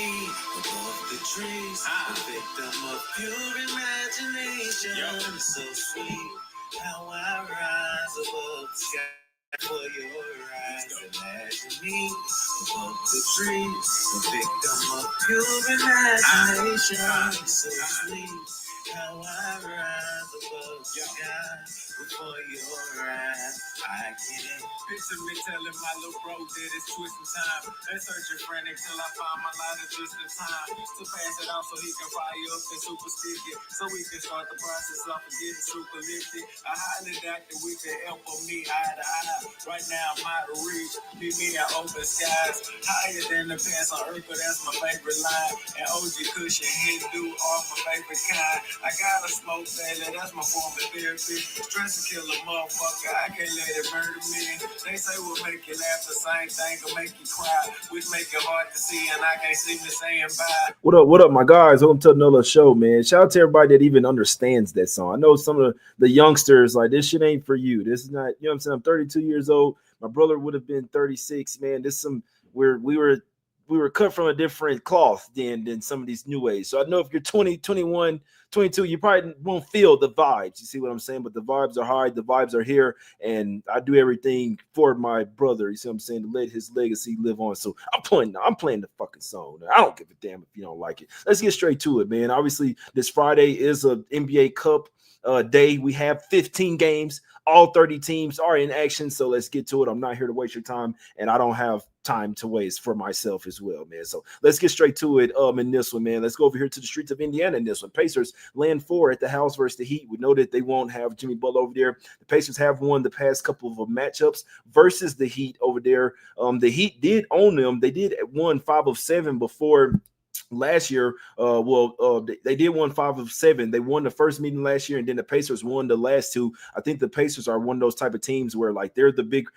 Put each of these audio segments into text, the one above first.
me above the trees, a victim of pure imagination. So sweet how I rise above the sky for your eyes. Imagine me above the trees, a victim of pure imagination. So sweet how I rise above the sky before your eyes. I can't picture me telling my little bro that it's twisting time. Let's search your frantic till I find my light of just in time to pass it out so he can fire up and super stick it, so we can start the process off and get it super lifted. I highly doubt that we can help me eye to eye. Right now I'm out of reach. Meet me in open skies, higher than the pants on earth, but that's my favorite line. And OG Cushion head do all my favorite kind. I gotta smoke daily, that's my form of therapy. Stress to kill a motherfucker, I can't let it murder me. They say we'll make you laugh, the same thing will make you cry. We make it hard to see, and I can't see me saying bye. What up, my guys? Welcome to another show, man. Shout out to everybody that even understands that song. I know some of the youngsters, like, this shit ain't for you. This is not, you know what I'm saying? I'm 32 years old. My brother would have been 36, man. This some we were cut from a different cloth than some of these new age. So I know if you're 20, 21, 22, you probably won't feel the vibes. You see what I'm saying? But the vibes are high. The vibes are here. And I do everything for my brother. You see what I'm saying? To let his legacy live on. So I'm playing the fucking song. I don't give a damn if you don't like it. Let's get straight to it, man. Obviously, this Friday is a NBA Cup day. We have 15 games. All 30 teams are in action. So let's get to it. I'm not here to waste your time. And I don't have time to waste for myself as well, man. So let's get straight to it in this one, man. Let's go over here to the streets of Indiana in this one. Pacers land 4 at the house versus the Heat. We know that they won't have Jimmy Butler over there. The Pacers have won the past couple of matchups versus the Heat over there. The Heat did own them. They did won 5 of 7 before last year. They did won 5 of 7. They won the first meeting last year, and then the Pacers won the last 2. I think the Pacers are one of those type of teams where, like, they're the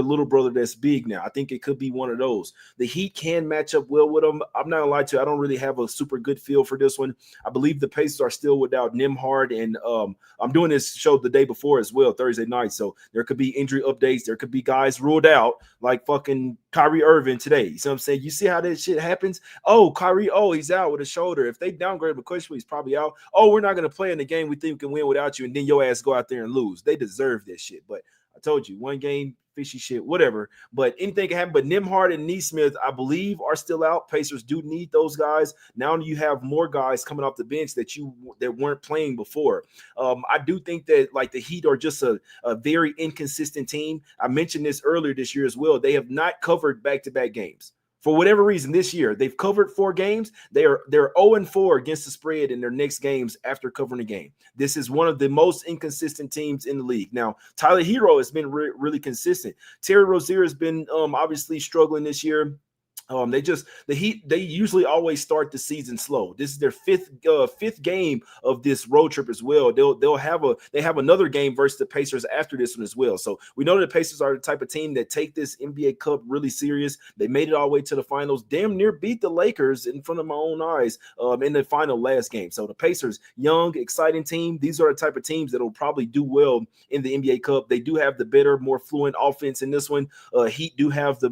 little brother that's big now. I think it could be one of those. The Heat can match up well with them. I'm not gonna lie to you, I don't really have a super good feel for this one. I believe the Pacers are still without Nembhard, and I'm doing this show the day before as well, Thursday night, so there could be injury updates. There could be guys ruled out, like fucking Kyrie Irving today. You see what I'm saying? You see how that shit happens? Oh, Kyrie, he's out with a shoulder. If they downgrade him, he's probably out. Oh, we're not going to play in the game we think we can win without you, and then your ass go out there and lose. They deserve this shit. But I told you, one game, fishy shit, whatever. But anything can happen. But Nembhard and Nesmith, I believe, are still out. Pacers do need those guys. Now you have more guys coming off the bench that weren't playing before. I do think that, like, the Heat are just a very inconsistent team. I mentioned this earlier this year as well. They have not covered back-to-back games. For whatever reason, this year, they've covered 4 games. They're 0-4 against the spread in their next games after covering a game. This is one of the most inconsistent teams in the league. Now, Tyler Hero has been really consistent. Terry Rozier has been obviously struggling this year. The Heat, they usually always start the season slow. This is their fifth game of this road trip as well. They have another game versus the Pacers after this one as well. So we know that the Pacers are the type of team that take this NBA Cup really serious. They made it all the way to the finals, damn near beat the Lakers in front of my own eyes in the final last game. So the Pacers, young, exciting team. These are the type of teams that will probably do well in the NBA Cup. They do have the better, more fluent offense in this one. Heat do have the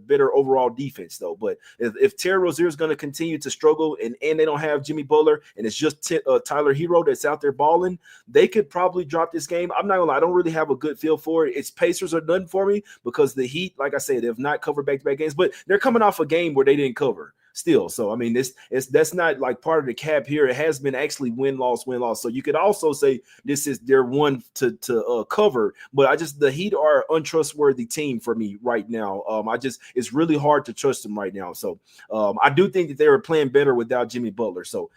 better overall defense, though. But if Terry Rozier is going to continue to struggle and they don't have Jimmy Butler and it's just Tyler Hero that's out there balling, they could probably drop this game. I'm not going to lie, I don't really have a good feel for it. It's Pacers are done for me because the Heat, like I said, they have not covered back-to-back games, but they're coming off a game where they didn't cover still. So, I mean, that's not like part of the cap here. It has been actually win-loss. So you could also say this is their one to cover, but the Heat are an untrustworthy team for me right now. It's really hard to trust them right now. So I do think that they were playing better without Jimmy Butler. So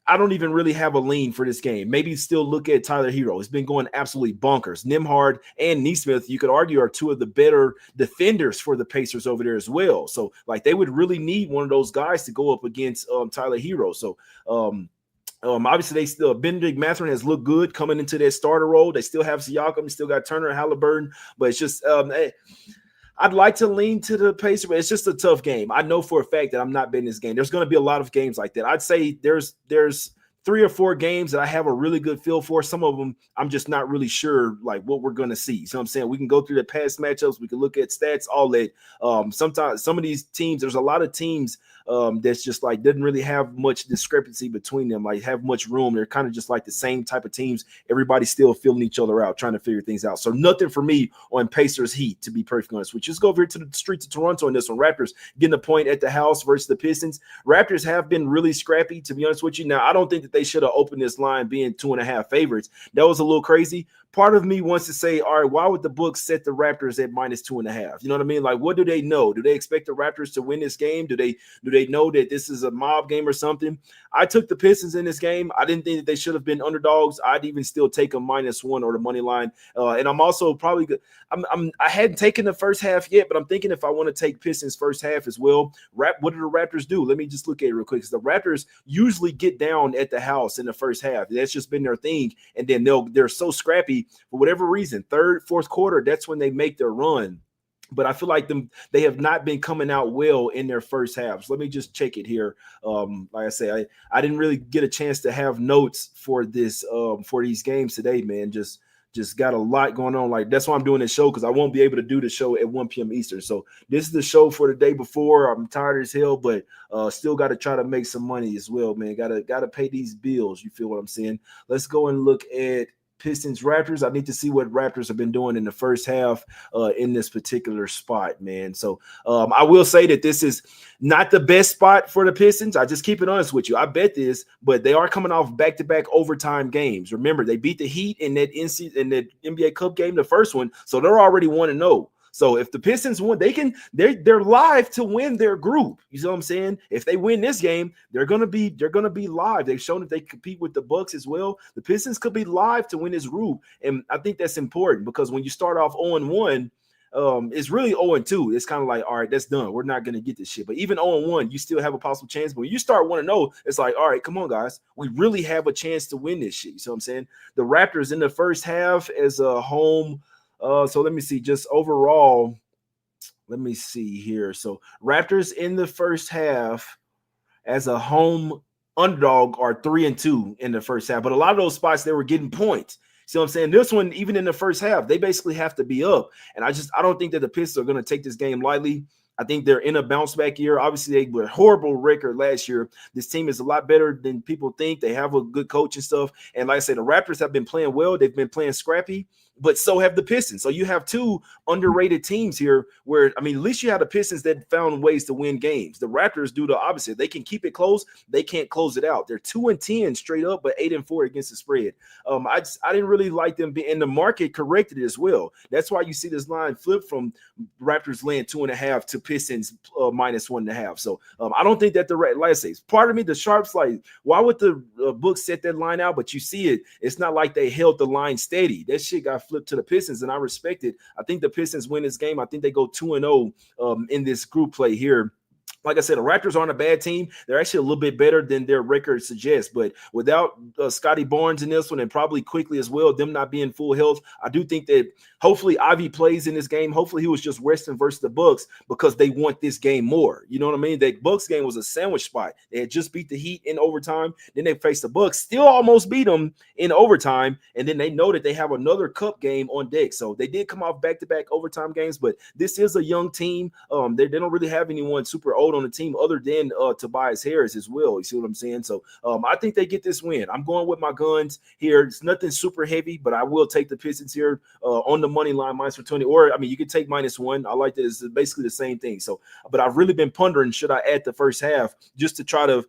I don't even really have a lean for this game. Maybe still look at Tyler Hero. He's been going absolutely bonkers. Nembhard and Nesmith, you could argue, are 2 of the better defenders for the Pacers over there as well. So, like, they would really need one of those guys to go up against Tyler Hero. So, obviously, Benedict Mathurin has looked good coming into their starter role. They still have Siakam, they still got Turner and Halliburton, but it's just I'd like to lean to the Pacers, but it's just a tough game. I know for a fact that I'm not betting this game. There's going to be a lot of games like that. I'd say there's 3 or 4 games that I have a really good feel for. Some of them I'm just not really sure like what we're gonna see. So I'm saying we can go through the past matchups, we can look at stats, all that. Sometimes some of these teams, there's a lot of teams that's just like didn't really have much discrepancy between them, like have much room. They're kind of just like the same type of teams. Everybody's still feeling each other out, trying to figure things out. So nothing for me on Pacers Heat, to be perfectly honest. We just go over here to the streets of Toronto on this one. Raptors getting a point at the house versus the Pistons. Raptors have been really scrappy, to be honest with you. Now, I don't think that they should have opened this line being 2.5 favorites. That was a little crazy. Part of me wants to say, all right, why would the books set the Raptors at -2.5? You know what I mean? Like, what do they know? Do they expect the Raptors to win this game? Do they know that this is a mob game or something? I took the Pistons in this game. I didn't think that they should have been underdogs. I'd even still take a -1 or the money line. And I'm also probably good. I hadn't taken the first half yet, but I'm thinking if I want to take Pistons first half as well. What do the Raptors do? Let me just look at it real quick. Because the Raptors usually get down at the house in the first half. That's just been their thing. And then they're so scrappy for whatever reason. Third, fourth quarter, that's when they make their run. But I feel like they have not been coming out well in their first half. So let me just check it here. Like I say, I didn't really get a chance to have notes for this for these games today, man. Just got a lot going on. Like that's why I'm doing this show, because I won't be able to do the show at 1 p.m. Eastern. So this is the show for the day before. I'm tired as hell, but still got to try to make some money as well, man. Gotta pay these bills. You feel what I'm saying? Let's go and look at Pistons Raptors. I need to see what Raptors have been doing in the first half in this particular spot, man. So I will say that this is not the best spot for the Pistons. I just keep it honest with you. I bet this, but they are coming off back-to-back overtime games. Remember, they beat the Heat in that NBA Cup game, the first one, so they're already 1-0. So if the Pistons win, they're live to win their group. You see what I'm saying? If they win this game, they're gonna be live. They've shown that they compete with the Bucks as well. The Pistons could be live to win this group, and I think that's important because when you start off 0-1, it's really 0-2. It's kind of like, all right, that's done. We're not gonna get this shit. But even 0-1, you still have a possible chance. But when you start 1-0, it's like, all right, come on, guys, we really have a chance to win this shit. You see what I'm saying? The Raptors in the first half as a home. So let me see, just overall, let me see here. So Raptors in the first half as a home underdog are 3-2 in the first half. But a lot of those spots, they were getting points. See what I'm saying? This one, even in the first half, they basically have to be up. And I don't think that the Pistons are going to take this game lightly. I think they're in a bounce back year. Obviously, they were a horrible record last year. This team is a lot better than people think. They have a good coach and stuff. And like I said, the Raptors have been playing well. They've been playing scrappy, but so have the Pistons. So you have two underrated teams here where, I mean, at least you have the Pistons that found ways to win games. The Raptors do the opposite. They can keep it close. They can't close it out. They're 2-10 straight up, but 8-4 against the spread. I didn't really like them being, and the market corrected it as well. That's why you see this line flip from Raptors laying 2.5 to Pistons -1.5. So I don't think that like I say, part of me, the sharps, like, why would the book set that line out? But you see it. It's not like they held the line steady. That shit got flipped to the Pistons, and I respect it. I think the Pistons win this game. I think they go 2-0 in this group play here. Like I said, the Raptors aren't a bad team. They're actually a little bit better than their record suggests. But without Scotty Barnes in this one, and probably quickly as well, them not being full health, I do think that hopefully Ivy plays in this game. Hopefully he was just resting versus the Bucks because they want this game more. You know what I mean? That Bucks game was a sandwich spot. They had just beat the Heat in overtime. Then they faced the Bucks, still almost beat them in overtime. And then they know that they have another cup game on deck. So they did come off back-to-back overtime games, but this is a young team. They don't really have anyone super old on the team other than Tobias Harris as well. You see what I'm saying? So I think they get this win. I'm going with my guns here. It's nothing super heavy, but I will take the Pistons here on the money line -20. Or, I mean, you could take -1. I like that. It's basically the same thing. So, but I've really been pondering, should I add the first half just to try to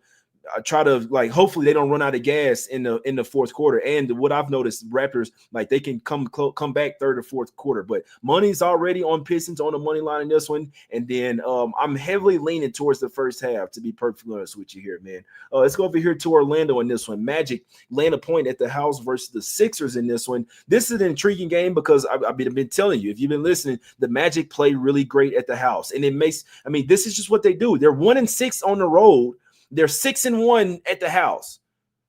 like, hopefully they don't run out of gas in the fourth quarter. And what I've noticed, Raptors, like, they can come back third or fourth quarter, but money's already on Pistons on the money line in this one. And then I'm heavily leaning towards the first half, to be perfectly honest with you here, man. Let's go over here to Orlando in this one. Magic land a point at the house versus the Sixers in this one. This is an intriguing game because I've been telling you, if you've been listening, the Magic play really great at the house. And it makes, I mean, this is just what they do. They're 1-6 on the road. They're 6-1 at the house.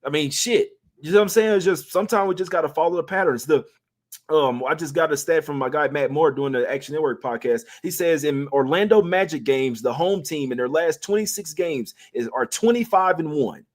I mean, shit. You know what I'm saying? It's just sometimes we just got to follow the patterns. I just got a stat from my guy Matt Moore doing the Action Network podcast. He says in Orlando Magic games, the home team in their last 26 games are 25-1.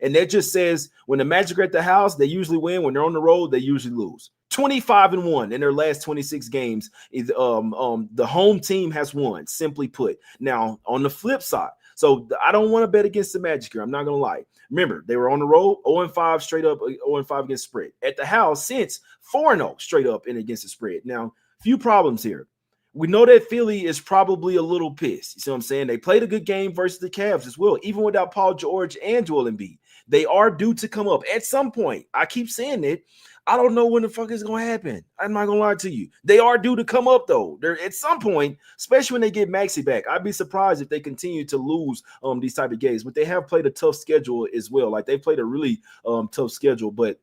And that just says when the Magic are at the house, they usually win. When they're on the road, they usually lose. 25-1 in their last 26 games. The home team has won, simply put. Now, on the flip side, so I don't want to bet against the Magic here. I'm not going to lie. Remember, they were on the road, 0-5 straight up, 0-5 against the spread. At the house, since 4-0 straight up and against the spread. Now, few problems here. We know that Philly is probably a little pissed. You see what I'm saying? They played a good game versus the Cavs as well, even without Paul George and Joel Embiid. They are due to come up at some point. I keep saying it. I don't know when the fuck it's going to happen. I'm not going to lie to you. They are due to come up, though. They're at some point, especially when they get Maxey back. I'd be surprised if they continue to lose these type of games. But they have played a tough schedule as well. Like, they played a really tough schedule. But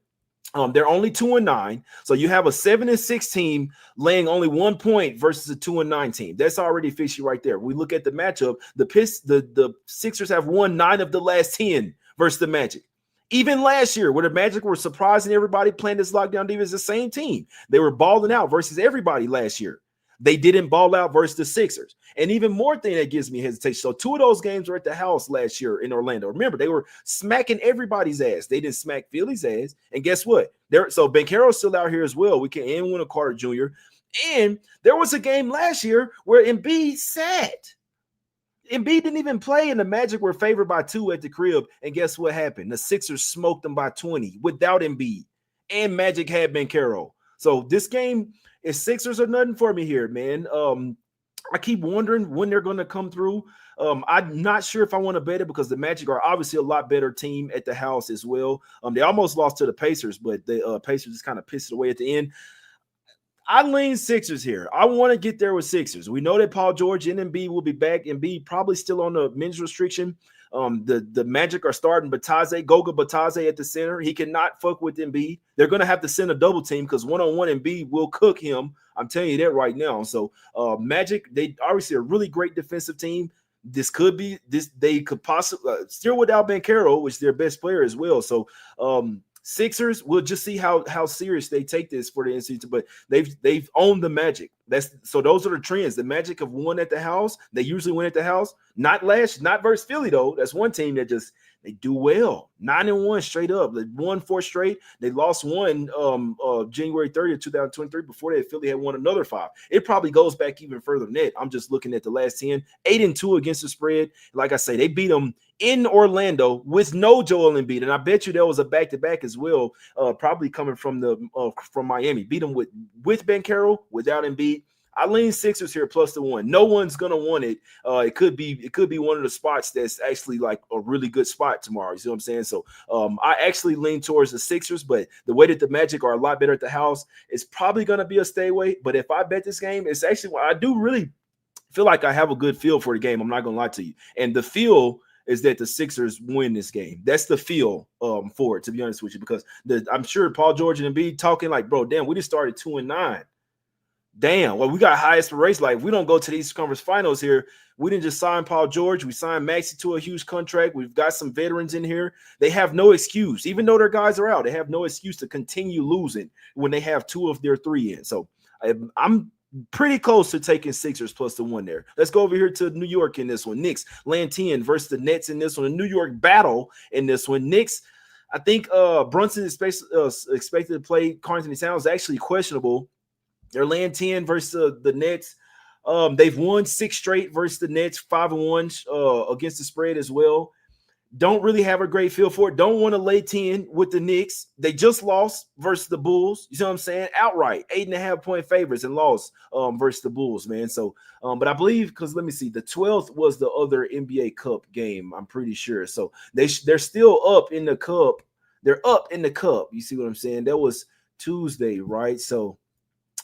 they're only 2-9. So you have a 7-6 team laying only 1 point versus a 2-9 team. That's already fishy right there. We look at the matchup. The Sixers have won 9 of the last 10 versus the Magic. Even last year, where the Magic were surprising everybody playing this lockdown defense, the same team. They were balling out versus everybody last year. They didn't ball out versus the Sixers. And even more thing that gives me hesitation. So 2 of those games were at the house last year in Orlando. Remember, they were smacking everybody's ass. They didn't smack Philly's ass. And guess what? So Banchero's still out here as well. We can end Wendell Carter Jr. And there was a game last year where Embiid sat. Embiid didn't even play, and the Magic were favored by 2 at the crib. And guess what happened? The Sixers smoked them by 20 without Embiid. And Magic had Banchero. So this game is Sixers or nothing for me here, man. I keep wondering when they're going to come through. I'm not sure if I want to bet it because the Magic are obviously a lot better team at the house as well. They almost lost to the Pacers, but the Pacers just kind of pissed it away at the end. I lean Sixers here. I want to get there with Sixers. We know that Paul George and Embiid will be back. Embiid probably still on the men's restriction. The Magic are starting Goga Batadze at the center. He cannot fuck with Embiid. They're going to have to send a double team because one-on-one Embiid will cook him. I'm telling you that right now. So Magic, they obviously a really great defensive team. They could possibly still without Banchero, which is their best player as well. So Sixers, we'll just see how serious they take this for the NCAA. But they've owned the Magic. So those are the trends. The Magic have won at the house. They usually win at the house. Not versus Philly though. That's one team that they do well. 9-1 straight up. They won 4 straight. They lost one January 30th, 2023. Before that, Philly had won another 5. It probably goes back even further than that. I'm just looking at the last 10. 8-2 against the spread. Like I say, they beat them in Orlando with no Joel Embiid. And I bet you there was a back-to-back as well, probably coming from Miami. Beat them with Banchero, without Embiid. I lean Sixers here plus the 1. No one's gonna want it. It could be one of the spots that's actually like a really good spot tomorrow. You see what I'm saying? So I actually lean towards the Sixers, but the way that the Magic are a lot better at the house, it's probably gonna be a stay away. But if I bet this game, it's actually I do really feel like I have a good feel for the game. I'm not gonna lie to you. And the feel is that the Sixers win this game. That's the feel for it, to be honest with you, because I'm sure Paul George and Embiid talking like, bro, damn, we just started 2-9. Damn, well, we got high aspirations. Like, if we don't go to these conference finals here, we didn't just sign Paul George. We signed Maxey to a huge contract. We've got some veterans in here. They have no excuse. Even though their guys are out, they have no excuse to continue losing when they have 2 of their 3 in. So I'm pretty close to taking Sixers plus the 1 there. Let's go over here to New York in this one. Knicks laying 10 versus the Nets in this one. A New York battle in this one. Knicks, I think Brunson is expected to play. Karl-Anthony Towns actually questionable. They're laying 10 versus the Nets. They've won 6 straight versus the Nets, 5-1 against the spread as well. Don't really have a great feel for it. Don't want to lay 10 with the Knicks. They just lost versus the Bulls. You see what I'm saying? Outright, 8.5-point favorites and lost versus the Bulls, man. So, but I believe, because let me see, the 12th was the other NBA Cup game, I'm pretty sure. So they're still up in the Cup. They're up in the Cup. You see what I'm saying? That was Tuesday, right? So,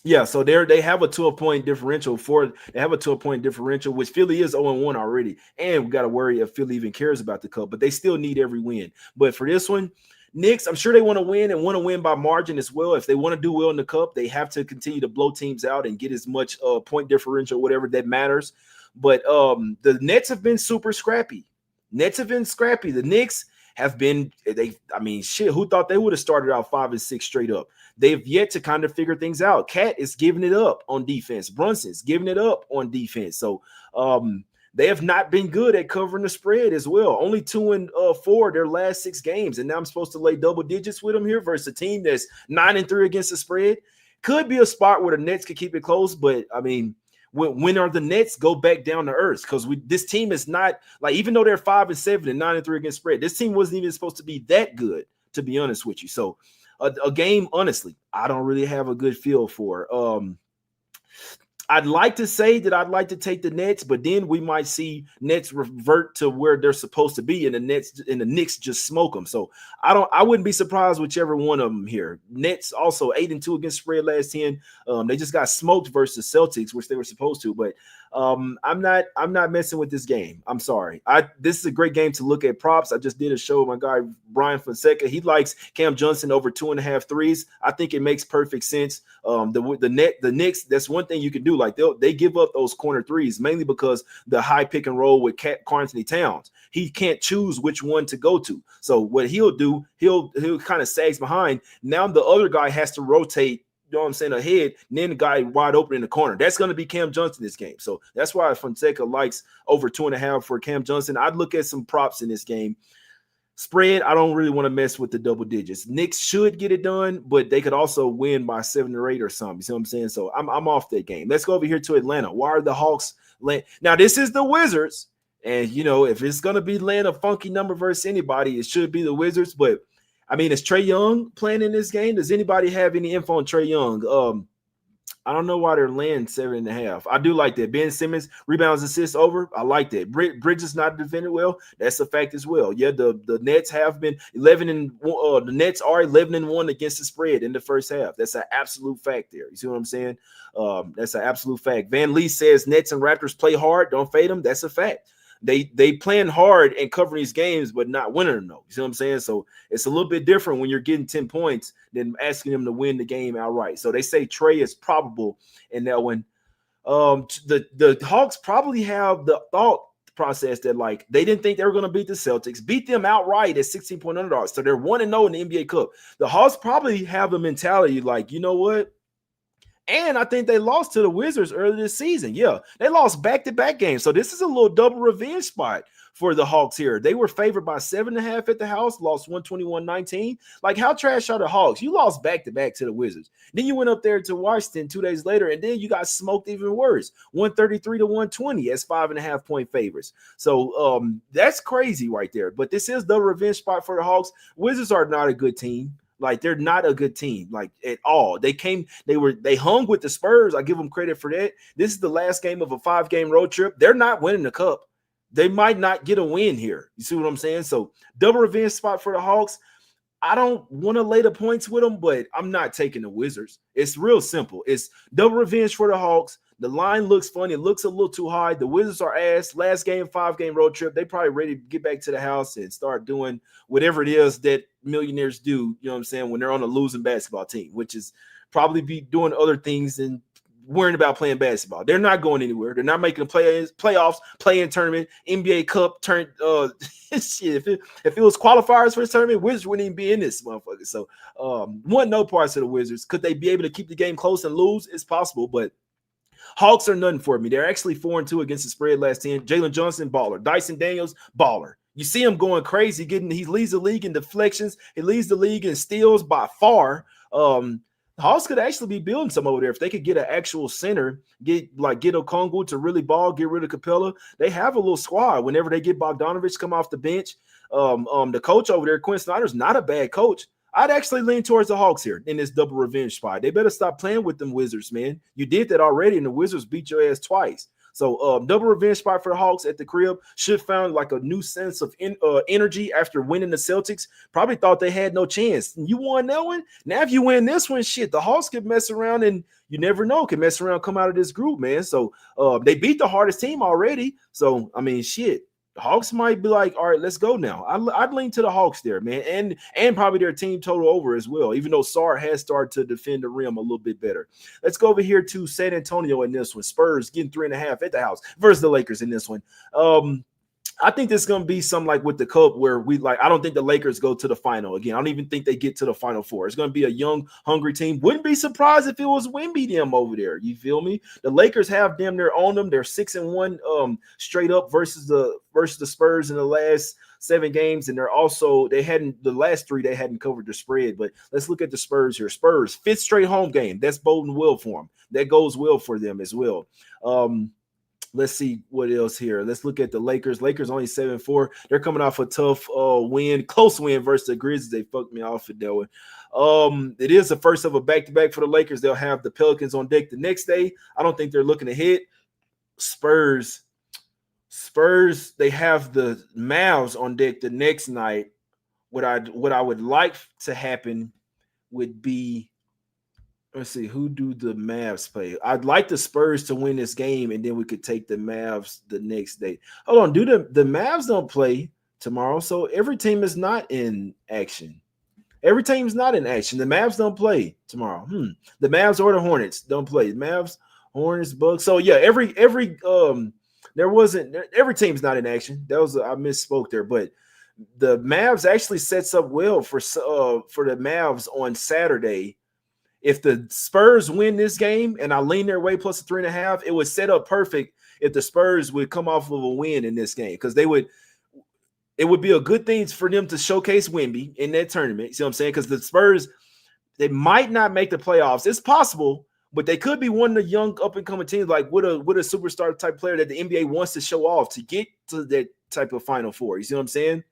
yeah, so they have a 12-point differential which Philly is 0-1 already. And we got to worry if Philly even cares about the Cup, but they still need every win. But for this one, Knicks, I'm sure they want to win and want to win by margin as well. If they want to do well in the Cup, they have to continue to blow teams out and get as much point differential, whatever that matters. But the Nets have been super scrappy. The Knicks have been, who thought they would have started out 5-6 straight up? They've yet to kind of figure things out. Cat is giving it up on defense. Brunson's giving it up on defense. So They have not been good at covering the spread as well. Only 2-4 their last 6 games, and now I'm supposed to lay double digits with them here versus a team that's 9-3 against the spread. Could be a spot where the Nets could keep it close, but I mean, when are the Nets go back down to earth? Because this team is not like, even though they're 5-7 and 9-3 against spread, this team wasn't even supposed to be that good, to be honest with you. So a game, honestly, I don't really have a good feel for. I'd like to say that I'd like to take the Nets, but then we might see Nets revert to where they're supposed to be, and the Knicks just smoke them. So I wouldn't be surprised whichever one of them here. Nets also 8-2 against spread last 10. They just got smoked versus Celtics, which they were supposed to, but I'm not messing with this game. I'm sorry. This is a great game to look at props. I just did a show with my guy Brian Fonseca. He likes Cam Johnson over 2.5 threes. I think it makes perfect sense. The Knicks, that's one thing you can do. Like they give up those corner threes mainly because the high pick and roll with Karl-Anthony Towns. He can't choose which one to go to. So what he'll do, he'll kind of sags behind. Now the other guy has to rotate, you know what I'm saying, ahead, and then the guy wide open in the corner. That's going to be Cam Johnson this game. So that's why Fonseca likes over 2.5 for Cam Johnson. I'd look at some props in this game. Spread, I don't really want to mess with the double digits. Knicks should get it done, but they could also win by 7 or 8 or something. You see what I'm saying? So I'm off that game. Let's go over here to Atlanta. Why are the Hawks? Now, this is the Wizards, and, you know, if it's going to be laying a funky number versus anybody, it should be the Wizards, but I mean, is Trae Young playing in this game? Does anybody have any info on Trae Young? I don't know why they're laying 7.5. I do like that. Ben Simmons rebounds, assists over. I like that. Bridges not defended well. That's a fact as well. Yeah, the Nets have been 11 the Nets are 11-1 against the spread in the first half. That's an absolute fact there. You see what I'm saying? That's an absolute fact. Van Lee says Nets and Raptors play hard. Don't fade them. That's a fact. They playing hard and covering these games, but not winning them though. You see what I'm saying? So it's a little bit different when you're getting 10 points than asking them to win the game outright. So they say Trae is probable in that one. The Hawks probably have the thought process that, like, they didn't think they were going to beat the Celtics, beat them outright at 16-point underdogs. So they're 1-0 in the NBA Cup. The Hawks probably have a mentality like, you know what? And I think they lost to the Wizards earlier this season. Yeah, they lost back-to-back games. So this is a little double revenge spot for the Hawks here. They were favored by 7.5 at the house, lost 121-19. Like, how trash are the Hawks? You lost back-to-back to the Wizards. Then you went up there to Washington 2 days later, and then you got smoked even worse, 133-120 as 5.5-point favorites. So that's crazy right there. But this is the revenge spot for the Hawks. Wizards are not a good team. Like, they're not a good team, like, at all. They hung with the Spurs. I give them credit for that. This is the last game of a 5-game road trip. They're not winning the cup. They might not get a win here. You see what I'm saying? So double revenge spot for the Hawks. I don't want to lay the points with them, but I'm not taking the Wizards. It's real simple. It's double revenge for the Hawks. The line looks funny. It looks a little too high. The Wizards are ass. Last game, 5-game road trip. They probably ready to get back to the house and start doing whatever it is that millionaires do, you know what I'm saying, when they're on a losing basketball team, which is probably be doing other things than worrying about playing basketball. They're not going anywhere. They're not making playoffs, play-in tournament, NBA Cup turn. Shit, if it was qualifiers for this tournament, Wizards wouldn't even be in this motherfucker. So, no parts of the Wizards. Could they be able to keep the game close and lose? It's possible, but Hawks are nothing for me. They're actually 4-2 against the spread last 10. Jalen Johnson, baller. Dyson Daniels, baller. You see him going crazy. He leads the league in deflections. He leads the league in steals by far. Hawks could actually be building some over there if they could get an actual center, get Okongwu to really ball, get rid of Capella. They have a little squad. Whenever they get Bogdanovich come off the bench, the coach over there, Quinn Snyder's not a bad coach. I'd actually lean towards the Hawks here in this double revenge spot. They better stop playing with them Wizards, man. You did that already, and the Wizards beat your ass twice. So double revenge spot for the Hawks at the crib. Should found like a new sense of energy after winning the Celtics. Probably thought they had no chance. And you won that one. Now if you win this one, shit, the Hawks could mess around, and you never know, can mess around, come out of this group, man. So they beat the hardest team already. So, I mean, shit. The Hawks might be like, all right, let's go now. I'd lean to the Hawks there, man, and probably their team total over as well, even though Sarr has started to defend the rim a little bit better. Let's go over here to San Antonio in this one. Spurs getting 3.5 at the house versus the Lakers in this one. I think this is going to be something like with the Cup where I don't think the Lakers go to the final again. I don't even think they get to the Final Four. It's going to be a young, hungry team. Wouldn't be surprised if it was Wemby them over there. You feel me? The Lakers have them there on them. They're 6-1 straight up versus the Spurs in the last 7 games, and the last 3 they hadn't covered the spread. But let's look at the Spurs here. Spurs 5th straight home game. That's boding well for them. That goes well for them as well. Let's see what else here. Let's look at the Lakers. Lakers only 7-4. They're coming off a tough close win versus the Grizzlies. They fucked me off with that one. It is the first of a back-to-back for the Lakers. They'll have the Pelicans on deck the next day. I don't think they're looking ahead. Spurs, they have the Mavs on deck the next night. What I would like to happen would be, let's see, who do the Mavs play? I'd like the Spurs to win this game, and then we could take the Mavs the next day. Hold on, the Mavs don't play tomorrow, so every team is not in action. Every team's not in action. The Mavs don't play tomorrow. The Mavs or the Hornets don't play. The Mavs, Hornets, Bucks. So yeah, every team's not in action. I misspoke there, but the Mavs actually sets up well for the Mavs on Saturday. If the Spurs win this game and I lean their way plus a 3.5, it would set up perfect if the Spurs would come off of a win in this game, because it would be a good thing for them to showcase Wemby in that tournament. You see what I'm saying? Because the Spurs, they might not make the playoffs. It's possible, but they could be one of the young up-and-coming teams, like with a superstar type player that the NBA wants to show off to get to that type of Final Four. You see what I'm saying?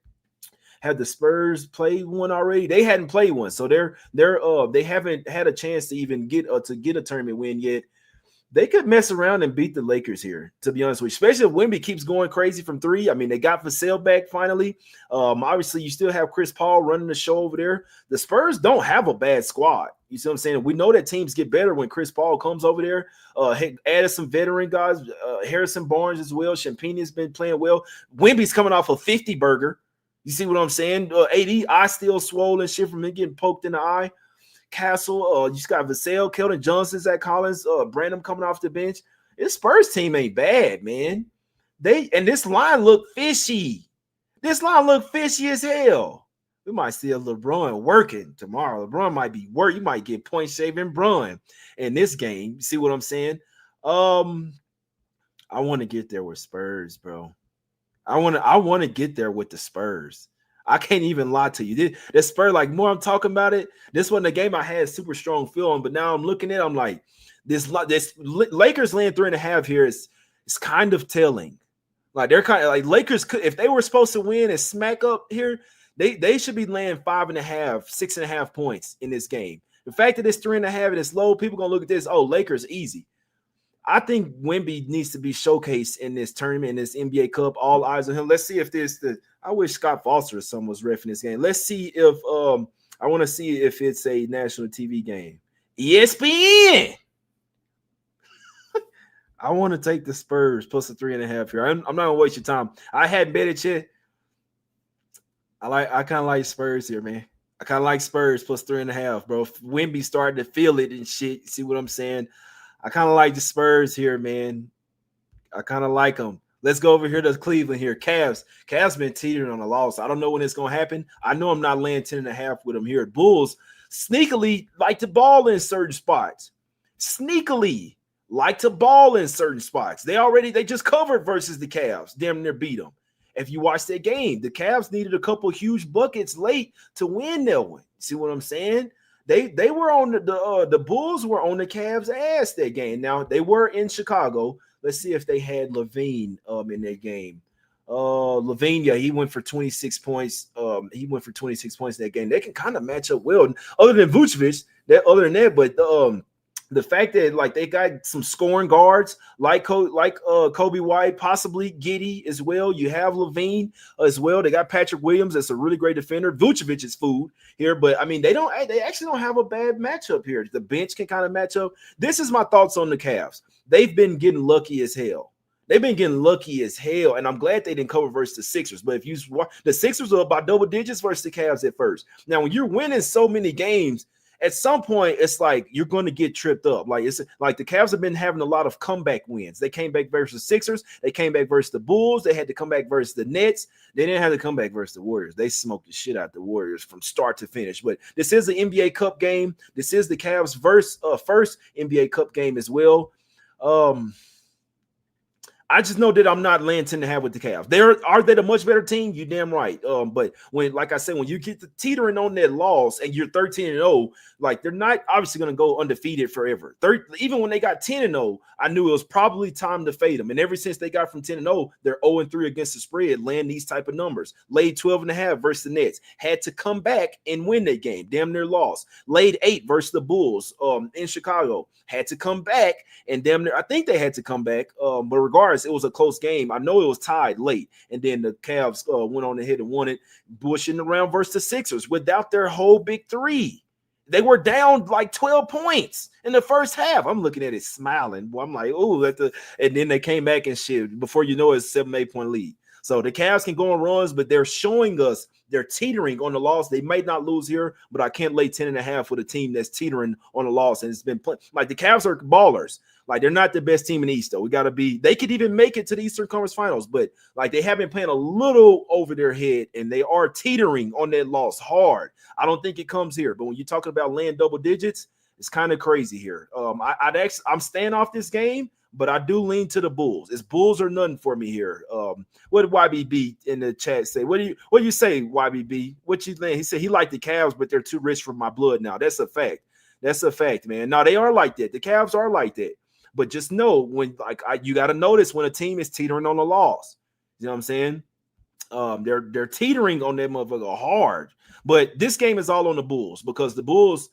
Had the Spurs played one already? They hadn't played one, so they haven't had a chance to even get a tournament win yet. They could mess around and beat the Lakers here, to be honest with you, especially if Wemby keeps going crazy from 3. I mean, they got Vassell back finally. Obviously, you still have Chris Paul running the show over there. The Spurs don't have a bad squad. You see what I'm saying? We know that teams get better when Chris Paul comes over there. Added some veteran guys, Harrison Barnes as well. Champagne's been playing well. Wemby's coming off a 50-burger. You see what I'm saying? AD, eye still swollen, shit from him getting poked in the eye. Castle, you just got Vassell, Keldon Johnson, Zach Collins, Brandon coming off the bench. This Spurs team ain't bad, man. This line look fishy. This line look fishy as hell. We might see a LeBron working tomorrow. LeBron might be working. You might get point shaving Bron in this game. You see what I'm saying? I want to get there with Spurs, bro. I want to get there with the Spurs. I can't even lie to you. The Spurs, like, more I'm talking about it, this wasn't a game I had super strong feeling, but now I'm looking at it, I'm like, this Lakers laying 3.5 here is kind of telling. Like, they're kind of like Lakers could, if they were supposed to win and smack up here, they should be laying 5.5, 6.5 points in this game. The fact that it's 3.5 and it's low, people gonna look at this. Oh, Lakers easy. I think Wemby needs to be showcased in this tournament, in this NBA Cup. All eyes on him. Let's see if I wish Scott Foster or someone was reffing this game. Let's see if I want to see if it's a national TV game. ESPN. I want to take the Spurs plus a 3.5 here. I'm not gonna waste your time. I hadn't bet it yet. I kind of like Spurs here, man. I kind of like Spurs plus 3.5, bro. Wemby starting to feel it and shit. See what I'm saying? I kind of like the Spurs here, man. I kind of like them. Let's go over here to Cleveland here. Cavs been teetering on a loss. I don't know when it's going to happen. I know I'm not laying 10.5 with them here. Bulls sneakily like to ball in certain spots. They just covered versus the Cavs. Damn near beat them. If you watch that game, the Cavs needed a couple huge buckets late to win that one. See what I'm saying? They were on the Bulls were on the Cavs' ass that game. Now they were in Chicago. Let's see if they had Levine in that game. Levine, yeah, he went for 26 points. He went for 26 points in that game. They can kind of match up well. Other than Vucevic, but the fact that like they got some scoring guards like Kobe White, possibly Giddey as well. You have Levine as well. They got Patrick Williams. That's a really great defender. Vucevic is food here, but I mean they actually don't have a bad matchup here. The bench can kind of match up. This is my thoughts on the Cavs. They've been getting lucky as hell. And I'm glad they didn't cover versus the Sixers. But if you the Sixers are about double digits versus the Cavs at first. Now, when you're winning so many games at some point, it's like you're going to get tripped up. Like it's like the Cavs have been having a lot of comeback wins. They came back versus Sixers. They came back versus the Bulls. They had to come back versus the Nets. They didn't have to come back versus the Warriors. They smoked the shit out the Warriors from start to finish. But this is the NBA Cup game. This is the Cavs' first NBA Cup game as well. I just know that I'm not laying 10.5 with the Cavs. Are they a much better team? You damn right. But when, like I said, when you get the teetering on that loss and you're 13-0, like they're not obviously going to go undefeated forever. Even when they got 10-0, I knew it was probably time to fade them. And ever since they got from 10-0, they're 0-3 against the spread, laying these type of numbers. Laid 12.5 versus the Nets. Had to come back and win that game. Damn near lost. Laid 8 versus the Bulls in Chicago. Had to come back and damn near, I think they had to come back. But regardless, it was a close game. I know it was tied late. And then the Cavs went on ahead and won it, bushing around versus the Sixers without their whole big three. They were down like 12 points in the first half. I'm looking at it smiling. I'm like, oh, and then they came back and shit. Before you know it, it's a 7-8 point lead. So the Cavs can go on runs, but they're showing us they're teetering on the loss. They might not lose here, but I can't lay 10.5 with a team that's teetering on a loss. And it's been like the Cavs are ballers. Like they're not the best team in the East, though. They could even make it to the Eastern Conference Finals, but like they have been playing a little over their head and they are teetering on that loss hard. I don't think it comes here, but when you're talking about laying double digits, it's kind of crazy here. I'm staying off this game, but I do lean to the Bulls. It's Bulls or nothing for me here. What did YBB in the chat say? What do you say, YBB? What you think? He said he liked the Cavs, but they're too rich for my blood now. That's a fact. That's a fact, man. No, they are like that. The Cavs are like that. But just know when you got to notice when a team is teetering on a loss. You know what I'm saying? They're teetering on that motherfucker hard. But this game is all on the Bulls because the Bulls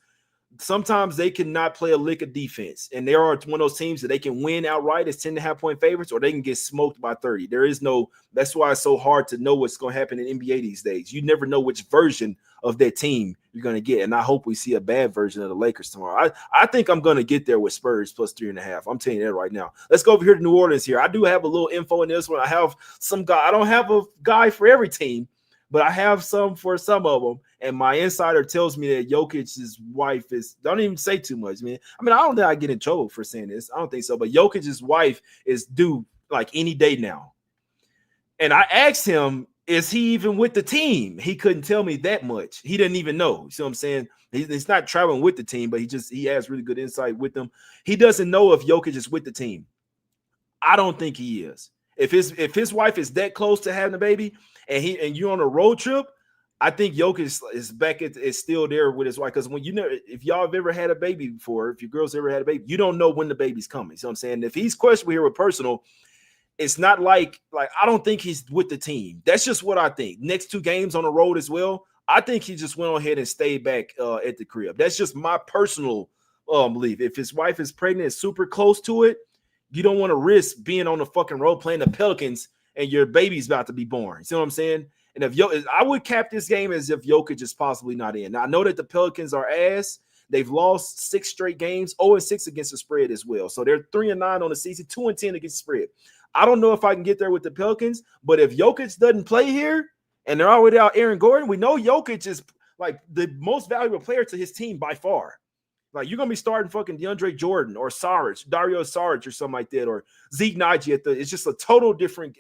sometimes they cannot play a lick of defense. And they are one of those teams that they can win outright as 10.5 point favorites, or they can get smoked by 30. That's why it's so hard to know what's going to happen in NBA these days. You never know which version of that team you're going to get. And I hope we see a bad version of the Lakers tomorrow. I think I'm going to get there with Spurs plus 3.5. I'm telling you that right now. Let's go over here to New Orleans here. I do have a little info in this one. I have some guy. I don't have a guy for every team, but I have some for some of them. And my insider tells me that Jokic's wife don't even say too much, man. I mean, I don't think I get in trouble for saying this. I don't think so. But Jokic's wife is due like any day now. And I asked him, is he even with the team? He couldn't tell me that much. He didn't even know. You see what I'm saying? He's not traveling with the team, but he has really good insight with them. He doesn't know if Jokic is with the team. I don't think he is. If his wife is that close to having a baby and you're on a road trip, I think Jokic is still there with his wife. Because if y'all have ever had a baby before, if your girl's ever had a baby, you don't know when the baby's coming. So I'm saying if he's questionable here with personal, it's not like I don't think he's with the team. That's just what I think. Next 2 games on the road as well. I think he just went on ahead and stayed back at the crib. That's just my personal belief. If his wife is pregnant and super close to it, you don't want to risk being on the fucking road playing the Pelicans and your baby's about to be born. You see what I'm saying? And I would cap this game as if Jokic is possibly not in. Now, I know that the Pelicans are ass. They've lost 6 straight games, 0-6 against the spread as well. So they're 3-9 on the season, 2-10 against the spread. I don't know if I can get there with the Pelicans, but if Jokic doesn't play here and they're already out Aaron Gordon, we know Jokic is like the most valuable player to his team by far. Like you're going to be starting fucking DeAndre Jordan or Dario Saric or something like that, or Zeke Naji it's just a total different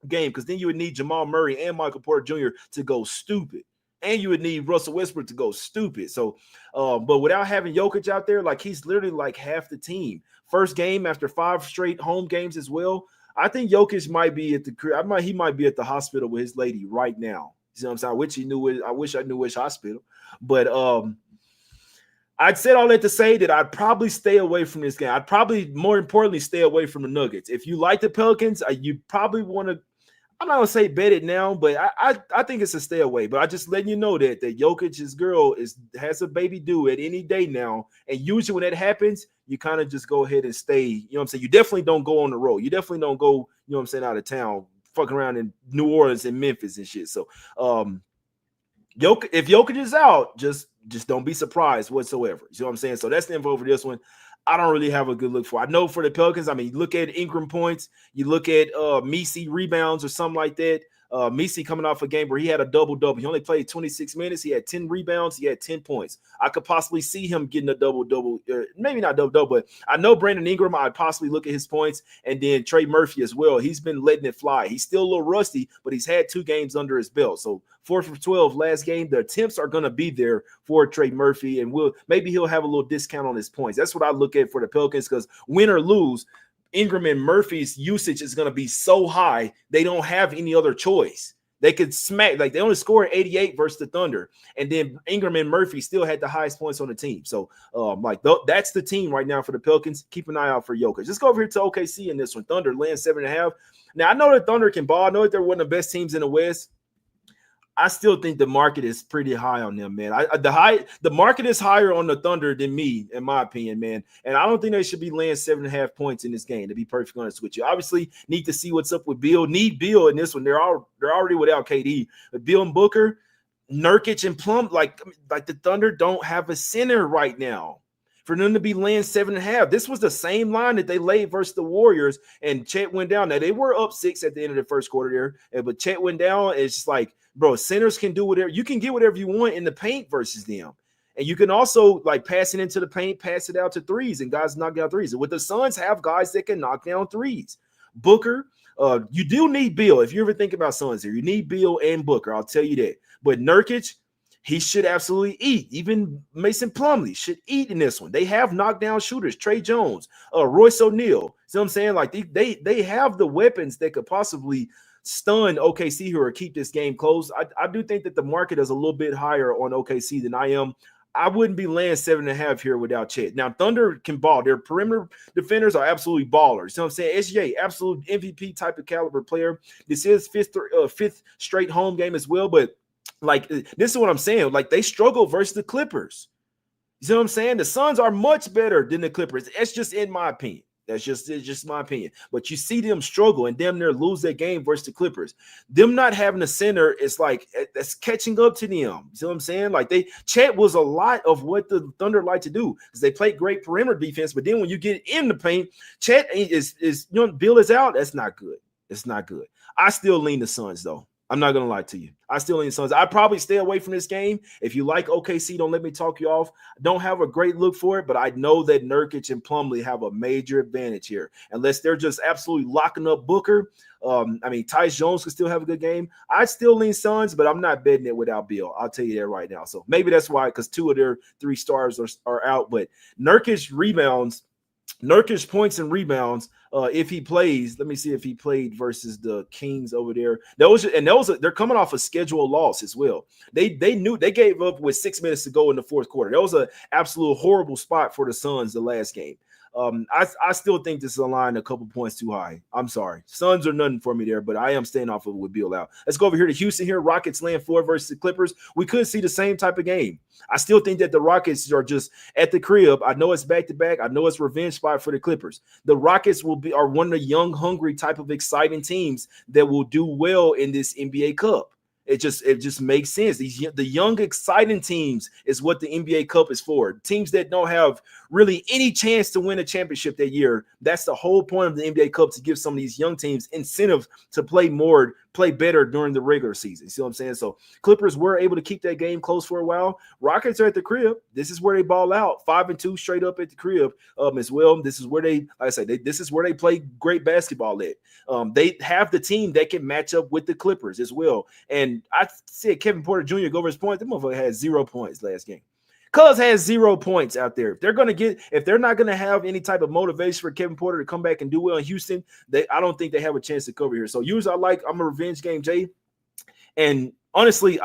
game because then you would need Jamal Murray and Michael Porter Jr. to go stupid. And you would need Russell Westbrook to go stupid. So, but without having Jokic out there, like he's literally like half the team. First game after 5 straight home games as well. I think Jokic might be at the crib. He might be at the hospital with his lady right now. You know what I'm saying? I wish I knew which hospital. But I'd said all that to say that I'd probably stay away from this game. I'd probably, more importantly, stay away from the Nuggets. If you like the Pelicans, you probably want to. I'm not gonna say bet it now, but I think it's a stay away. But I just letting you know that Jokic's girl has a baby due at any day now, and usually when that happens, you kind of just go ahead and stay. You know what I'm saying? You definitely don't go on the road. You definitely don't go. You know what I'm saying? Out of town, fucking around in New Orleans and Memphis and shit. So, if Jokic is out, just don't be surprised whatsoever. You see what I'm saying? So that's the info for this one. I don't really have a good look for. I know for the Pelicans, I mean, you look at Ingram points, you look at Messi rebounds or something like that. Messi coming off a game where he had a double-double. He only played 26 minutes. He had 10 rebounds. He had 10 points. I could possibly see him getting a double-double. Maybe not double-double, but I know Brandon Ingram, I'd possibly look at his points. And then Trey Murphy as well. He's been letting it fly. He's still a little rusty, but he's had 2 games under his belt. So 4 for 12 last game. The attempts are going to be there for Trey Murphy, and maybe he'll have a little discount on his points. That's what I look at for the Pelicans, because win or lose, Ingram and Murphy's usage is going to be so high, they don't have any other choice. They could smack, like they only scored 88 versus the Thunder, and then Ingram and Murphy still had the highest points on the team. So, that's the team right now for the Pelicans. Keep an eye out for Jokic. Let's go over here to OKC in this one. Thunder laying 7.5. Now, I know the Thunder can ball. I know that they're one of the best teams in the West. I still think the market is pretty high on them, man. The market is higher on the Thunder than me, in my opinion, man. And I don't think they should be laying 7.5 points in this game, to be perfectly honest with you. Obviously, need to see what's up with Bill. Need Bill in this one. They're already without KD. But Bill and Booker, Nurkic and Plum, like the Thunder don't have a center right now. For them to be laying 7.5, this was the same line that they laid versus the Warriors, and Chet went down. Now, they were up 6 at the end of the first quarter there, but Chet went down. It's just like, bro, centers can do whatever. You can get whatever you want in the paint versus them. And you can also, like, pass it into the paint, pass it out to threes, and guys knock down threes. And with the Suns, have guys that can knock down threes. Booker, you do need Bill. If you ever think about Suns here, you need Bill and Booker. I'll tell you that. But Nurkic, he should absolutely eat. Even Mason Plumlee should eat in this one. They have knockdown shooters, Trey Jones, Royce O'Neal. See what I'm saying? Like they have the weapons that could possibly stun OKC here or keep this game close. I do think that the market is a little bit higher on OKC than I am. I wouldn't be laying 7.5 here without Chet. Now, Thunder can ball. Their perimeter defenders are absolutely ballers. You know what I'm saying? SJ, absolute MVP type of caliber player. This is fifth straight home game as well, but like, this is what I'm saying. Like, they struggle versus the Clippers. You see what I'm saying? The Suns are much better than the Clippers. It's just in my opinion. It's just my opinion. But you see them struggle and damn near lose that game versus the Clippers. Them not having a center is like, that's catching up to them. You see what I'm saying? Like, Chet was a lot of what the Thunder like to do, because they play great perimeter defense. But then when you get in the paint, Chet is Bill is out. That's not good. It's not good. I still lean the Suns, though. I'm not going to lie to you. I still lean the Suns. I'd probably stay away from this game. If you like OKC, don't let me talk you off. Don't have a great look for it, but I know that Nurkic and Plumlee have a major advantage here. Unless they're just absolutely locking up Booker. Tyus Jones could still have a good game. I'd still lean Suns, but I'm not betting it without Bill. I'll tell you that right now. So maybe that's why, because 2 of their 3 stars are out. But Nurkic points and rebounds, if he plays. Let me see if he played versus the Kings over there. They're coming off a scheduled loss as well. They gave up with 6 minutes to go in the fourth quarter. That was an absolute horrible spot for the Suns the last game. I still think this is a line a couple points too high. I'm sorry. Suns are nothing for me there, but I am staying off of it with Bill out. Let's go over here to Houston here. Rockets laying 4 versus the Clippers. We could see the same type of game. I still think that the Rockets are just at the crib. I know it's back-to-back. I know it's revenge spot for the Clippers. The Rockets are one of the young, hungry type of exciting teams that will do well in this NBA Cup. It just makes sense. The young, exciting teams is what the NBA Cup is for. Teams that don't have really any chance to win a championship that year. That's the whole point of the NBA Cup, to give some of these young teams incentive to play better during the regular season. See what I'm saying? So Clippers were able to keep that game close for a while. Rockets are at the crib. This is where they ball out, 5-2 straight up at the crib as well. This is where this is where they play great basketball at. They have the team that can match up with the Clippers as well. And I said Kevin Porter Jr. go over his points. The motherfucker had 0 points last game. Cuz has 0 points out there. If they're not gonna have any type of motivation for Kevin Porter to come back and do well in Houston, I don't think they have a chance to cover here. So usually I'm a revenge game, Jay. And honestly,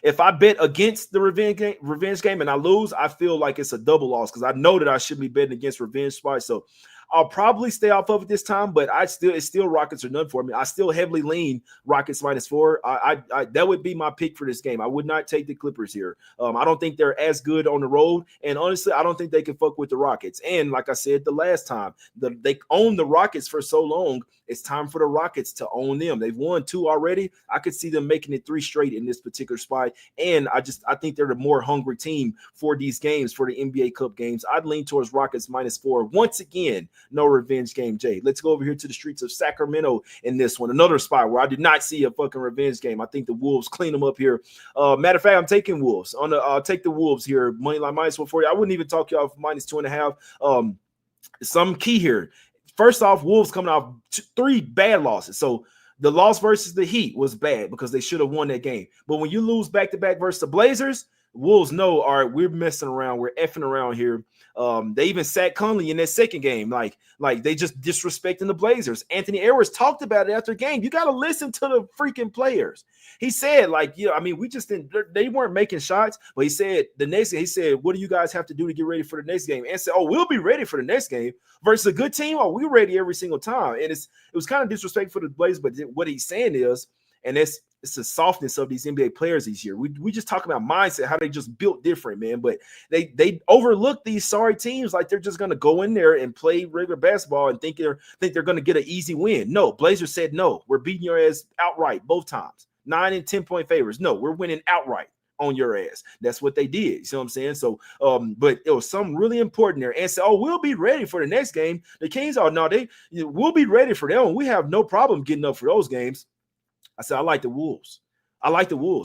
if I bet against the revenge game and I lose, I feel like it's a double loss, because I know that I should be betting against revenge spots. So I'll probably stay off of it this time, but it's still Rockets are none for me. I still heavily lean Rockets -4. That would be my pick for this game. I would not take the Clippers here. I don't think they're as good on the road, and honestly, I don't think they can fuck with the Rockets. And like I said the last time, they owned the Rockets for so long. It's time for the Rockets to own them. They've won 2 already. I could see them making it 3 straight in this particular spot. And I think they're the more hungry team for these games, for the NBA Cup games. I'd lean towards Rockets -4 once again. no revenge game, Jay. Let's go over here to the streets of Sacramento in this one. Another spot where I did not see a fucking revenge game. I think the Wolves clean them up here. Matter of fact, I'm taking Wolves. I'll take the Wolves here. Money line minus 140. I wouldn't even talk you off minus 2.5. Some key here. First off, Wolves coming off 3 bad losses. So the loss versus the Heat was bad because they should have won that game. But when you lose back-to-back versus the Blazers, Wolves know, all right, we're messing around. We're effing around here. They even sat Conley in that second game. Like they just disrespecting the Blazers. Anthony Edwards talked about it after the game. You got to listen to the freaking players. He said, we just didn't, they weren't making shots, but he said what do you guys have to do to get ready for the next game? And said, we'll be ready for the next game versus a good team. We're ready every single time. And it was kind of disrespectful for the Blazers, but what he's saying is, and it's the softness of these NBA players this year. We just talk about mindset, how they just built different, man. But they overlook these sorry teams like they're just going to go in there and play regular basketball and think they're going to get an easy win. No, Blazers said no. We're beating your ass outright both times. 9 and 10 point favors. No, we're winning outright on your ass. That's what they did. You see what I'm saying? So, but it was something really important there. And said, we'll be ready for the next game. The Kings we'll be ready for them. We have no problem getting up for those games. I said, I like the Wolves.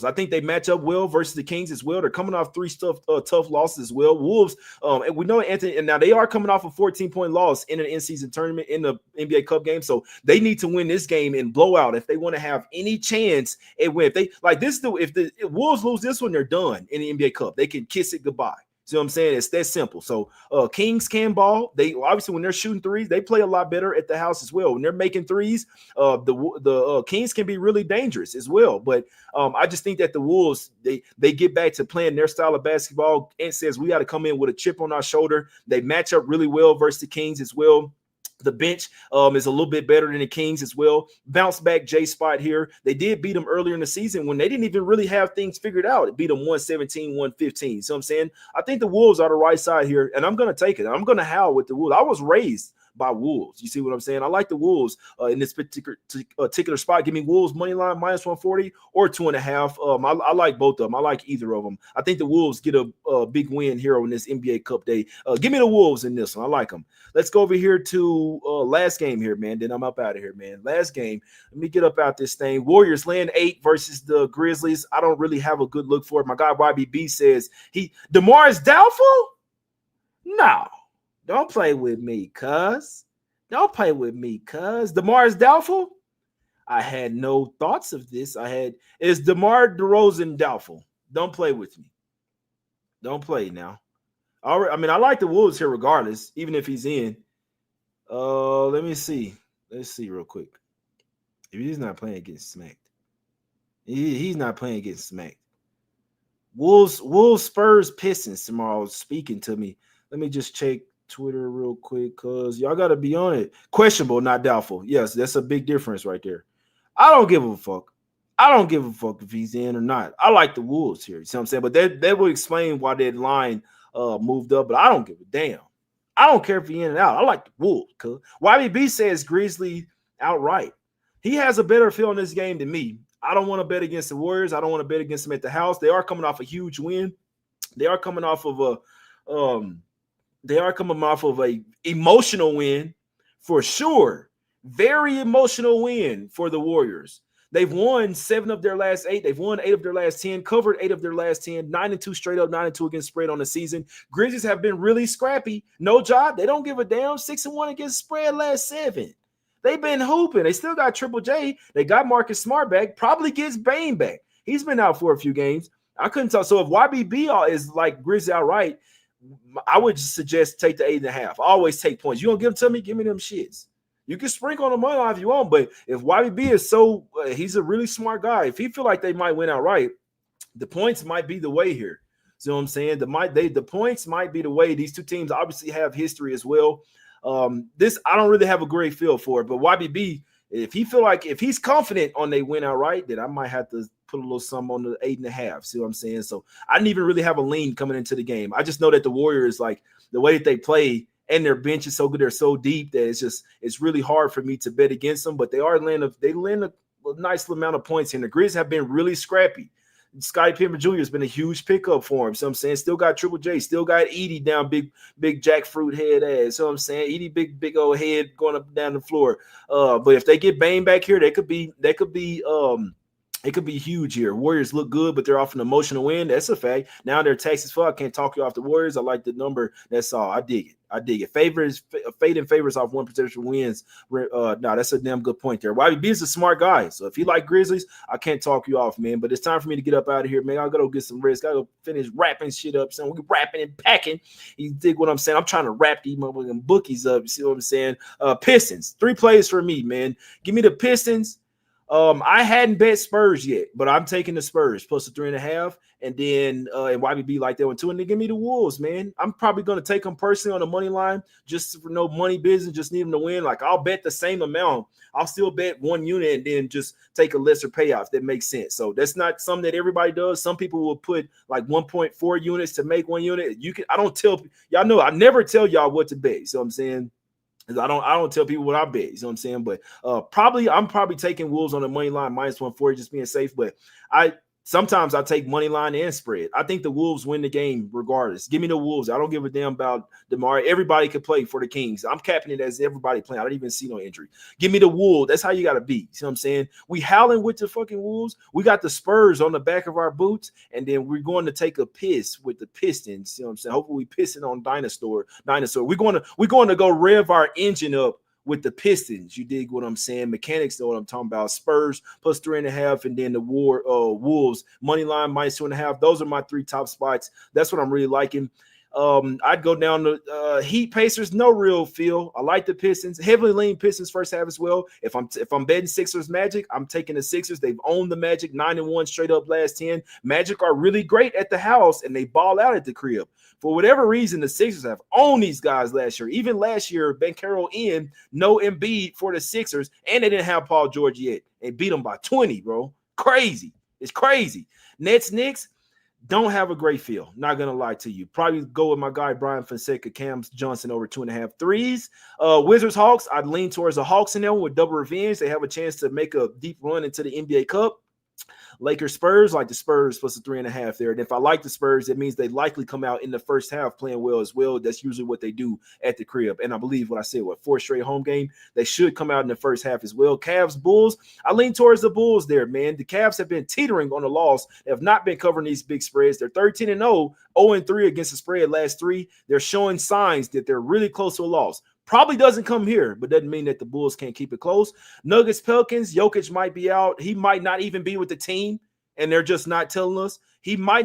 I think they match up well versus the Kings as well. They're coming off 3 tough losses as well. Wolves, and we know Anthony, and now they are coming off a 14-point loss in an in-season tournament in the NBA Cup game. So they need to win this game and blow out if they want to have any chance at win. If the Wolves lose this one, they're done in the NBA Cup. They can kiss it goodbye. See what I'm saying? It's that simple. So Kings can ball. They obviously, when they're shooting threes, they play a lot better at the house as well. When they're making threes, the Kings can be really dangerous as well. But I just think that the Wolves, they get back to playing their style of basketball. And says we got to come in with a chip on our shoulder. They match up really well versus the Kings as well. The bench is a little bit better than the Kings as well. Bounce back J spot here. They did beat them earlier in the season when they didn't even really have things figured out. It beat them 117-115. So I'm saying I think the Wolves are the right side here, and I'm going to take it. I'm going to howl with the Wolves. I was raised by Wolves. You see what I'm saying? I like the Wolves in this particular spot. Give me Wolves money line minus 140 or 2.5. I like both of them. I like either of them. I think the Wolves get a big win here on this NBA Cup day. Give me the Wolves in this one. I like them. Let's go over here to last game here, man. Then I'm up out of here, man. Last game. Let me get up out this thing. Warriors laying 8 versus the Grizzlies. I don't really have a good look for it. My guy YBB says DeMar is doubtful? No. Don't play with me, cuz. Don't play with me, cuz. DeMar is doubtful? I had no thoughts of this. Is DeMar DeRozan doubtful? Don't play with me. Don't play now. All right, I mean, I like the Wolves here regardless, even if he's in. Let me see. Let's see real quick. If he's not playing against smacked. He's not playing against smacked. Wolves, Spurs, Pistons tomorrow speaking to me. Let me just check Twitter real quick because y'all got to be on it. Questionable, not doubtful. Yes, that's a big difference right there. I don't give a fuck. I don't give a fuck if he's in or not. I like the Wolves here. You see what I'm saying? But that would explain why that line moved up, but I don't give a damn. I don't care if he's in and out. I like the Wolves. YBB says Grizzly outright. He has a better feel in this game than me. I don't want to bet against the Warriors. I don't want to bet against them at the house. They are coming off a huge win. They are coming off of a emotional win for sure. Very emotional win for the Warriors. They've won 7 of their last 8. They've won 8 of their last 10, covered 8 of their last 10, 9-2 straight up, 9-2 against spread on the season. Grizzlies have been really scrappy. No job. They don't give a damn. 6-1 against spread last 7. They've been hooping. They still got Triple J. They got Marcus Smart back. Probably gets Bane back. He's been out for a few games. I couldn't tell. So if YBB is like Grizzlies outright, I would suggest take the 8.5. I always take points. You gonna give them to me? Give me them shits. You can sprinkle on the money line if you want, but if YBB is he's a really smart guy. If he feel like they might win outright, the points might be the way here. See what I'm saying? The points might be the way. These two teams obviously have history as well. This I don't really have a great feel for it, but YBB, if he's confident on they win outright, then I might have to put a little something on the 8.5. See what I'm saying? So I didn't even really have a lean coming into the game. I just know that the Warriors, like the way that they play and their bench is so good, they're so deep that it's really hard for me to bet against them. But they land a nice amount of points here. The Grizz have been really scrappy. Scottie Pippen Jr. has been a huge pickup for him. So I'm saying, still got Triple J, still got Edie down, big jackfruit head ass. So I'm saying, Edie big old head going up and down the floor. But if they get Bane back here, it could be huge here. Warriors look good, but they're off an emotional win. That's a fact. Now they're Texas fuck. I can't talk you off the Warriors. I like the number. That's all. I dig it. Fade and favors off one potential wins. No, that's a damn good point there. YB is a smart guy. So if you like Grizzlies, I can't talk you off, man. But it's time for me to get up out of here, man. I gotta go get some rest. Gotta go finish wrapping shit up. So we rapping and packing. You dig what I'm saying? I'm trying to wrap these motherfucking bookies up. You see what I'm saying? Pistons. 3 plays for me, man. Give me the Pistons. I hadn't bet Spurs yet, but I'm taking the Spurs plus the 3.5, and then and YBB like that one too. And then give me the Wolves, man. I'm probably gonna take them personally on the money line, just for no money business, just need them to win. Like I'll bet the same amount. I'll still bet 1 unit and then just take a lesser payoff. If that makes sense. So that's not something that everybody does. Some people will put like 1.4 units to make 1 unit. You can. I don't tell y'all know. I never tell y'all what to bet. So I'm saying. I don't tell people what I bet. You know what I'm saying? But I'm probably taking Wolves on the money line minus 140, just being safe. But sometimes I take money line and spread. I think the Wolves win the game regardless. Give me the Wolves. I don't give a damn about DeMar. Everybody can play for the Kings. I'm capping it as everybody playing. I don't even see no injury. Give me the Wolves. That's how you got to be. You see what I'm saying? We howling with the fucking Wolves. We got the Spurs on the back of our boots, and then we're going to take a piss with the Pistons. You know what I'm saying? Hopefully we pissing on Dinosaur. We're going to go rev our engine up with the Pistons. You dig what I'm saying? Mechanics know what I'm talking about. Spurs plus 3.5, and then the Wolves money line minus 2.5. Those are my 3 top spots. That's what I'm really liking. I'd go down to Heat Pacers. No real feel. I like the Pistons. Heavily lean Pistons first half as well. If I'm betting Sixers Magic, I'm taking the Sixers. They've owned the Magic 9-1 straight up last 10. Magic are really great at the house and they ball out at the crib. For whatever reason, the Sixers have owned these guys last year. Even last year, Ben Carroll in, no Embiid for the Sixers, and they didn't have Paul George yet. They beat them by 20, bro. Crazy. It's crazy. Knicks don't have a great feel. Not going to lie to you. Probably go with my guy, Brian Fonseca, Cam Johnson over 2.5 threes. Wizards, Hawks, I'd lean towards the Hawks in there with double revenge. They have a chance to make a deep run into the NBA Cup. Lakers, Spurs, like the Spurs plus a 3.5 there. And if I like the Spurs, it means they likely come out in the first half playing well as well. That's usually what they do at the crib. And I believe what I said, 4 straight home game, they should come out in the first half as well. Cavs, Bulls, I lean towards the Bulls there, man. The Cavs have been teetering on the loss. They have not been covering these big spreads. They're 13-0, 0-3 against the spread last 3. They're showing signs that they're really close to a loss. Probably doesn't come here, but doesn't mean that the Bulls can't keep it close. Nuggets, Pelicans, Jokic might be out. He might not even be with the team, and they're just not telling us. He might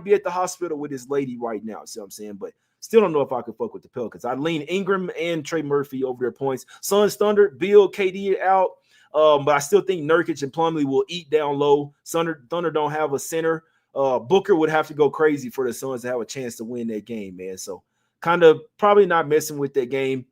be at the hospital with his lady right now. See what I'm saying? But still don't know if I could fuck with the Pelicans. I lean Ingram and Trey Murphy over their points. Suns, Thunder, Bill, KD out. But I still think Nurkic and Plumlee will eat down low. Thunder don't have a center. Booker would have to go crazy for the Suns to have a chance to win that game, man. So kind of probably not messing with that game.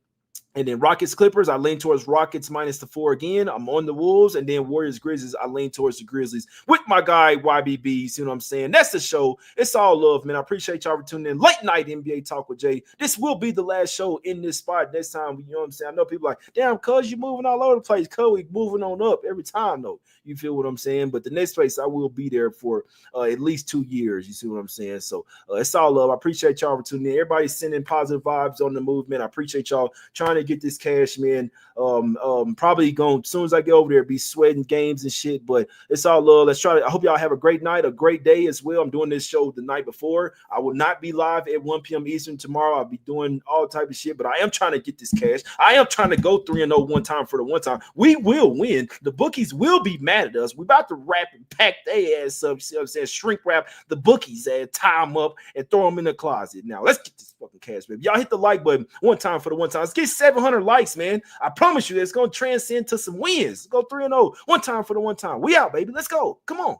And then Rockets, Clippers, I lean towards Rockets minus the 4 again. I'm on the Wolves. And then Warriors, Grizzlies, I lean towards the Grizzlies with my guy, YBB. See what I'm saying? That's the show. It's all love, man. I appreciate y'all for tuning in. Late night NBA Talk with Jay. This will be the last show in this spot. Next time, you know what I'm saying? I know people like, damn, cuz you moving all over the place. Cuz we moving on up every time, though. You feel what I'm saying? But the next place, I will be there for at least 2 years. You see what I'm saying? So it's all love. I appreciate y'all for tuning in. Everybody's sending positive vibes on the movement. I appreciate y'all trying to get this cash, man. Probably going as soon as I get over there, be sweating games and shit. But it's all love. I hope y'all have a great night, a great day as well. I'm doing this show the night before. I will not be live at 1 p.m. Eastern tomorrow. I'll be doing all type of shit, but I am trying to get this cash. I am trying to go 3-0 one time for the one time. We will win. The bookies will be mad at us. We about to wrap and pack their ass up. See what I'm saying? Shrink wrap the bookies and tie them up and throw them in the closet. Now let's get this fucking cash, baby. Y'all hit the like button one time for the one time. Let's get 700 likes, man. I promise you, it's gonna transcend to some wins. Let's go 3-0 one time for the one time. We out, baby. Let's go. Come on.